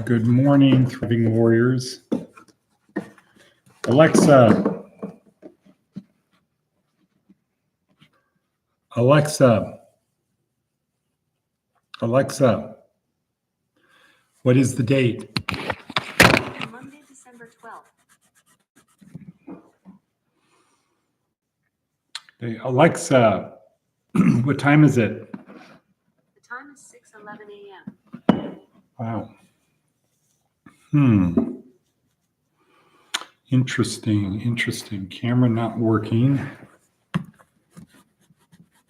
Good morning, Thriving Warriors. Alexa, what is the date? Monday, December 12th. Okay, Alexa, what time is it? The time is 6:11 a.m. Wow. Interesting. Camera not working.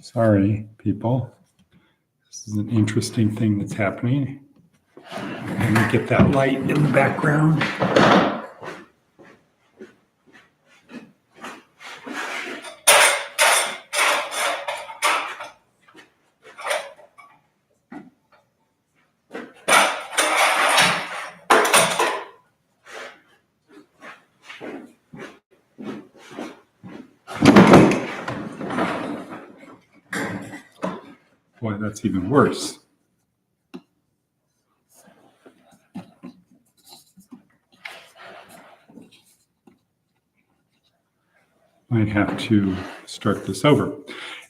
Sorry, people. This is an interesting thing that's happening. Let me get that light in the background. Boy, that's even worse. Might have to start this over.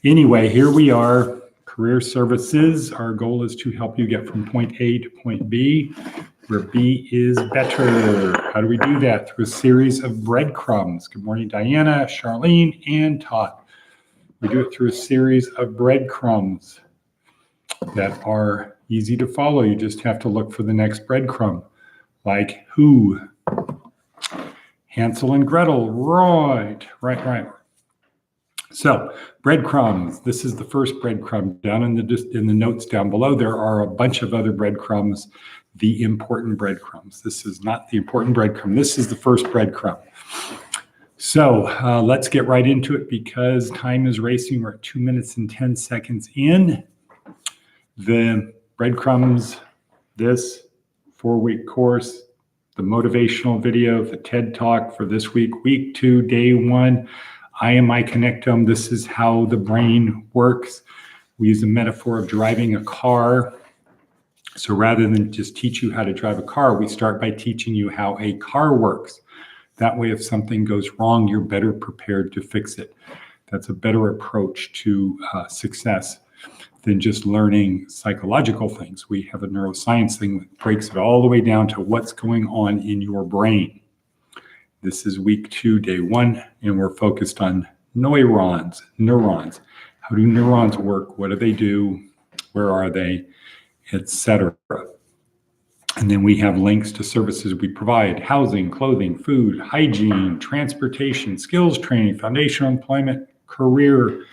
Anyway, here we are, career services. Our goal is to help you get from point A to point B, where B is better. How do we do that? Through a series of breadcrumbs. Good morning, Diana, Charlene, and Todd. We do it through a series of breadcrumbs that are easy to follow. You just have to look for the next breadcrumb, like who? Hansel and Gretel, right. So breadcrumbs, this is the first breadcrumb. Down in the notes down below, there are a bunch of other breadcrumbs, the important breadcrumbs. This is not the important breadcrumb. This is the first breadcrumb. So let's get right into it because time is racing. We're at 2 minutes and 10 seconds in. The breadcrumbs, this 4-week course, the motivational video, the TED Talk for this week, week 2, day 1. I am my connectome. This is how the brain works. We use a metaphor of driving a car. So rather than just teach you how to drive a car, we start by teaching you how a car works. That way, if something goes wrong, you're better prepared to fix it. That's a better approach to success than just learning psychological things. We have a neuroscience thing that breaks it all the way down to what's going on in your brain. This is week 2, day 1, and we're focused on neurons. How do neurons work? What do they do? Where are they? Etc. And then we have links to services we provide: housing, clothing, food, hygiene, transportation, skills training, foundational employment, career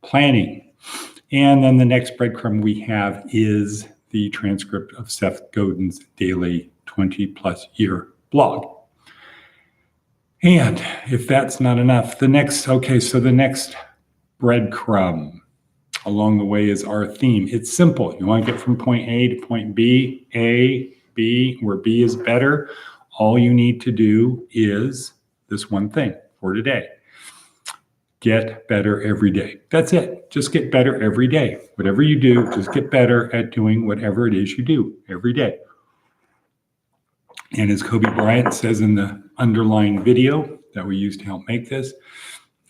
planning. And then the next breadcrumb we have is the transcript of Seth Godin's daily 20-plus year blog. And if that's not enough, the next breadcrumb along the way is our theme. It's simple. You want to get from point A to point B, A, B, where B is better. All you need to do is this one thing for today. Get better every day. That's it. Just get better every day. Whatever you do, just get better at doing whatever it is you do every day. And as Kobe Bryant says in the underlying video that we used to help make this,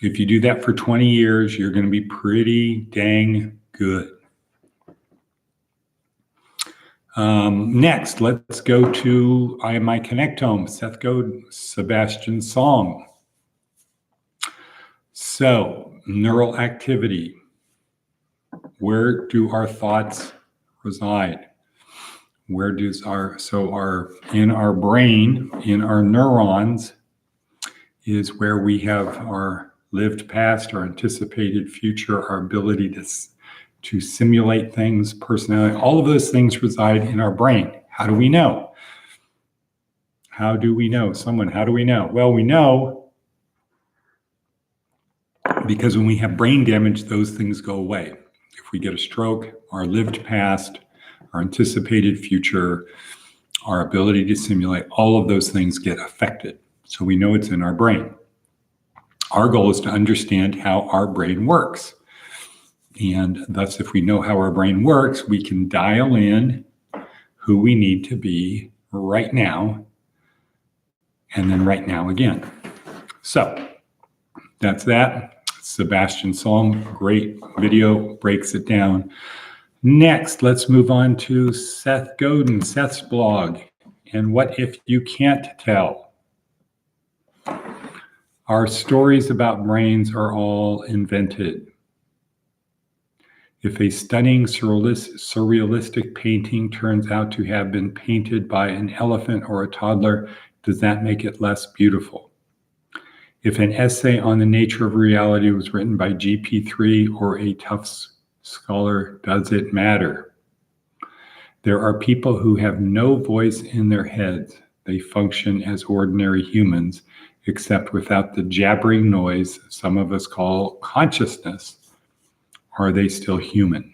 if you do that for 20 years, you're going to be pretty dang good. Next, let's go to I Am My Connectome, Seth Godin, Sebastian Song. So, neural activity. Where do our thoughts reside? Where does in our brain, in our neurons, is where we have our lived past, our anticipated future, our ability to simulate things, personality. All of those things reside in our brain. How do we know? How do we know? How do we know? Well, we know because when we have brain damage, those things go away. If we get a stroke, our lived past, our anticipated future, our ability to simulate, all of those things get affected. So we know it's in our brain. Our goal is to understand how our brain works. And thus, if we know how our brain works, we can dial in who we need to be right now, and then right now again. So that's that. Sebastian Salm, great video, breaks it down. Next, let's move on to Seth Godin, Seth's blog. And what if you can't tell? Our stories about brains are all invented. If a stunning surrealistic painting turns out to have been painted by an elephant or a toddler, does that make it less beautiful? If an essay on the nature of reality was written by GP3 or a Tufts scholar, does it matter? There are people who have no voice in their heads. They function as ordinary humans, except without the jabbering noise some of us call consciousness. Are they still human?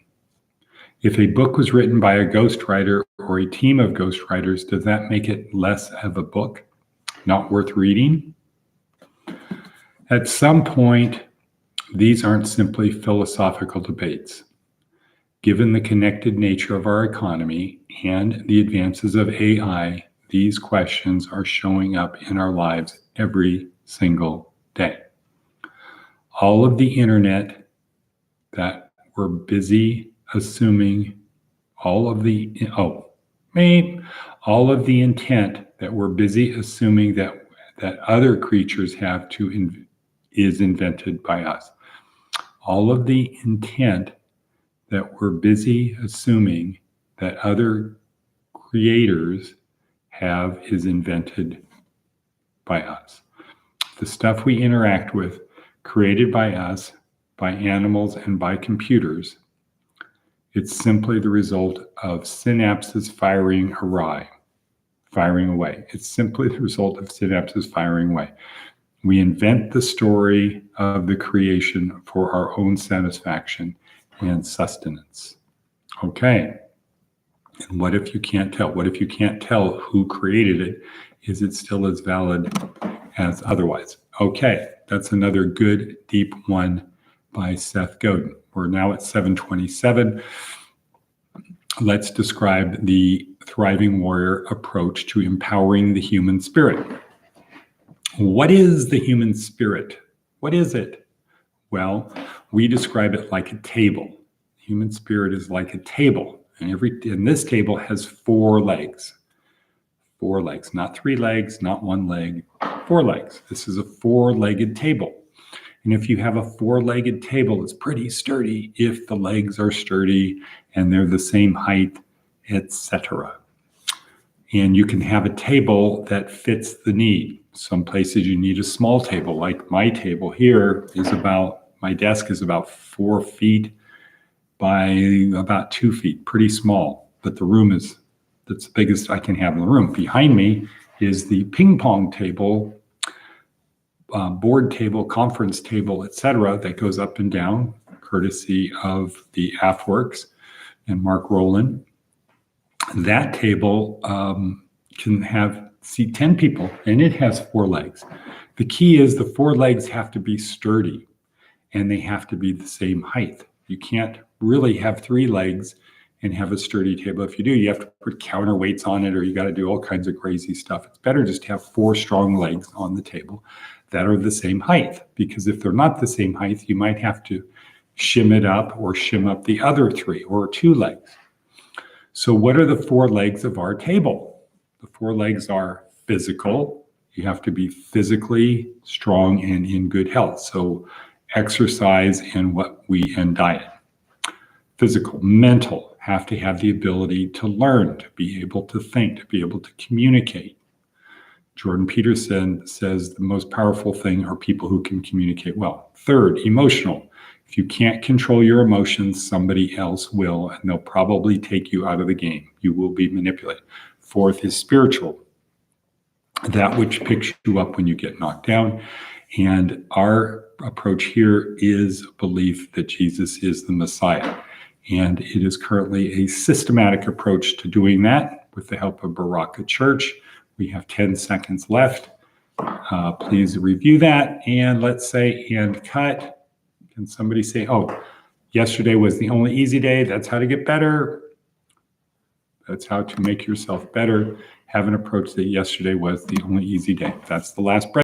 If a book was written by a ghostwriter or a team of ghostwriters, does that make it less of a book? Not worth reading? At some point, these aren't simply philosophical debates. Given the connected nature of our economy and the advances of AI, these questions are showing up in our lives every single day. All of the internet that we're busy assuming, all of the intent that we're busy assuming that other creatures have is invented by us. All of the intent that we're busy assuming that other creators have is invented by us. The stuff we interact with, created by us, by animals, and by computers, it's simply the result of synapses firing away. It's simply the result of synapses firing away. We invent the story of the creation for our own satisfaction and sustenance. Okay. And what if you can't tell? What if you can't tell who created it? Is it still as valid as otherwise? Okay. That's another good, deep one by Seth Godin. We're now at 727. Let's describe the Thriving Warrior approach to empowering the human spirit. What is the human spirit? What is it? Well, we describe it like a table. Human spirit is like a table, and this table has 4 legs. 4 legs, not 3 legs, not 1 leg, 4 legs. This is a 4-legged table. And if you have a 4-legged table, it's pretty sturdy if the legs are sturdy and they're the same height, etc. And you can have a table that fits the need. Some places you need a small table, like my table here my desk is about 4 feet by about 2 feet, pretty small, but that's the biggest I can have in the room. Behind me is the ping pong table, board table, conference table, etc., that goes up and down, courtesy of the AFWorks and Mark Rowland. That table can seat 10 people, and it has 4 legs. The key is the 4 legs have to be sturdy, and they have to be the same height. You can't really have 3 legs and have a sturdy table. If you do, you have to put counterweights on it, or you got to do all kinds of crazy stuff. It's better just to have 4 strong legs on the table that are the same height, because if they're not the same height, you might have to shim it up or shim up the other 3 or 2 legs. So what are the 4 legs of our table? The 4 legs are physical. You have to be physically strong and in good health. So exercise and diet. Physical. Mental. Have to have the ability to learn, to be able to think, to be able to communicate. Jordan Peterson says the most powerful thing are people who can communicate well. Third, emotional. If you can't control your emotions, somebody else will, and they'll probably take you out of the game. You will be manipulated. Fourth is spiritual. That which picks you up when you get knocked down. And our approach here is belief that Jesus is the Messiah. And it is currently a systematic approach to doing that with the help of Baraka Church. We have 10 seconds left. Please review that. And let's say, and cut. Can somebody say, oh, yesterday was the only easy day. That's how to get better. That's how to make yourself better. Have an approach that yesterday was the only easy day. That's the last bread.